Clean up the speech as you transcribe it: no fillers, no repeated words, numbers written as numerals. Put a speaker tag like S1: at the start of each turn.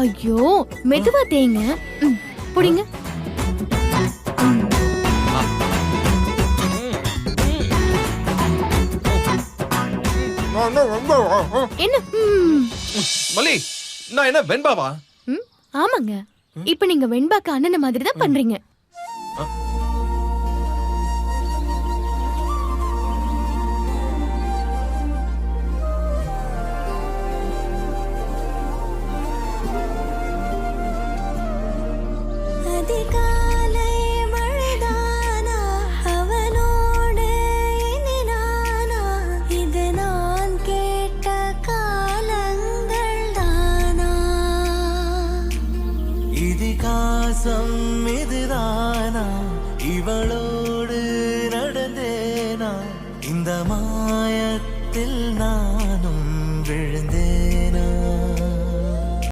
S1: ஐயோ மெதுவா தேங்க. புடிங்க. என்ன?
S2: மலி, நான் என்ன வெண்பாவா?
S1: ஆமாங்க. இப்ப நீங்க வெண்பாக்கு அண்ணன மாதிரி தான் பண்றீங்க.
S3: இதுதானா இவளோடு நடந்தேனா இந்த மாயத்தில் நான்